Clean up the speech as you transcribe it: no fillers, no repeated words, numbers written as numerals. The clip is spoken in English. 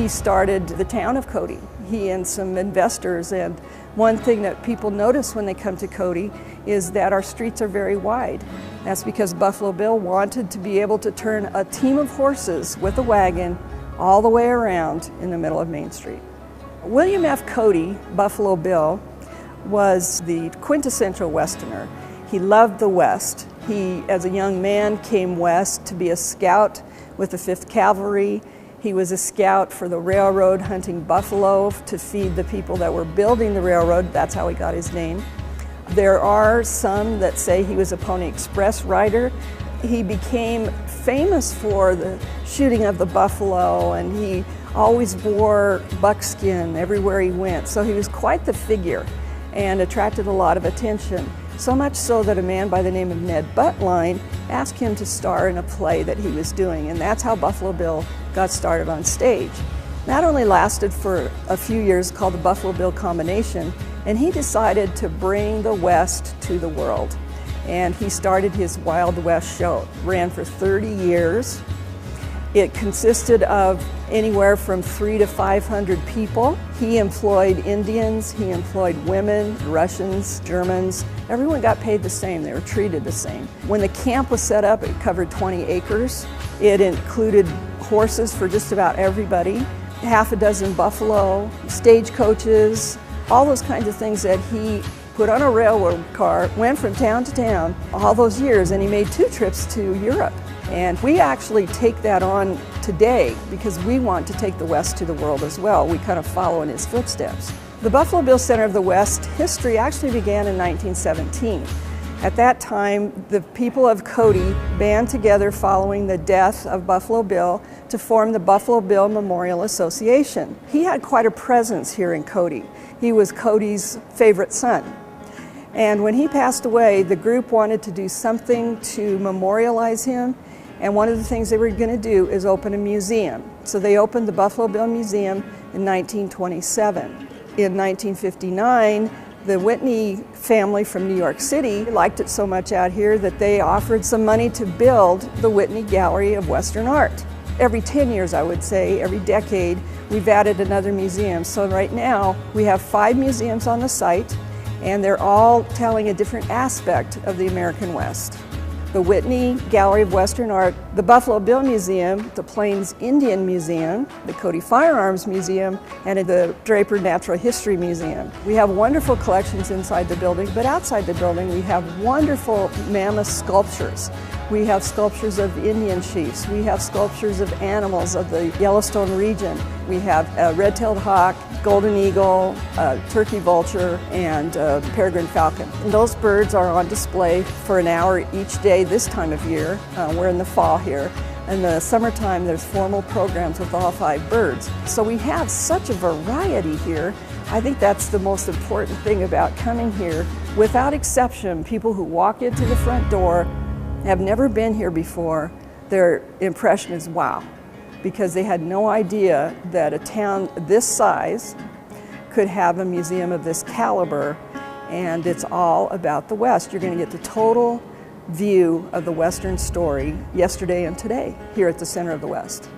he started the town of Cody, he and some investors. And one thing that people notice when they come to Cody is that our streets are very wide. That's because Buffalo Bill wanted to be able to turn a team of horses with a wagon all the way around in the middle of Main Street. William F. Cody, Buffalo Bill, was the quintessential Westerner. He loved the West. He, as a young man, came west to be a scout with the 5th Cavalry. He was a scout for the railroad, hunting buffalo to feed the people that were building the railroad. That's how he got his name. There are some that say he was a Pony Express rider. He became famous for the shooting of the buffalo, and he always wore buckskin everywhere he went. So he was quite the figure and attracted a lot of attention. So much so that a man by the name of Ned Buttline asked him to star in a play that he was doing, and that's how Buffalo Bill got started on stage. That only lasted for a few years, called the Buffalo Bill Combination, and he decided to bring the West to the world. And he started his Wild West show. It ran for 30 years. It consisted of anywhere from 300 to 500 people. He employed Indians, he employed women, Russians, Germans. Everyone got paid the same, they were treated the same. When the camp was set up, it covered 20 acres. It included horses for just about everybody, half a dozen buffalo, stagecoaches, all those kinds of things that he put on a railroad car, went from town to town all those years, and he made 2 trips to Europe. And we actually take that on today because we want to take the West to the world as well. We kind of follow in his footsteps. The Buffalo Bill Center of the West history actually began in 1917. At that time, the people of Cody band together following the death of Buffalo Bill to form the Buffalo Bill Memorial Association. He had quite a presence here in Cody. He was Cody's favorite son. And when he passed away, the group wanted to do something to memorialize him. And one of the things they were going to do is open a museum. So they opened the Buffalo Bill Museum in 1927. In 1959, the Whitney family from New York City liked it so much out here that they offered some money to build the Whitney Gallery of Western Art. Every 10 years, I would say, every decade, we've added another museum. So right now, we have 5 museums on the site, and they're all telling a different aspect of the American West. The Whitney Gallery of Western Art, the Buffalo Bill Museum, the Plains Indian Museum, the Cody Firearms Museum, and the Draper Natural History Museum. We have wonderful collections inside the building, but outside the building we have wonderful mammoth sculptures. We have sculptures of Indian chiefs. We have sculptures of animals of the Yellowstone region. We have a red-tailed hawk, golden eagle, turkey vulture, and peregrine falcon. And those birds are on display for an hour each day this time of year. We're in the fall here. In the summertime, there's formal programs with all 5 birds. So we have such a variety here. I think that's the most important thing about coming here. Without exception, people who walk into the front door have never been here before, their impression is wow, because they had no idea that a town this size could have a museum of this caliber, and it's all about the West. You're going to get the total view of the Western story yesterday and today here at the center of the West.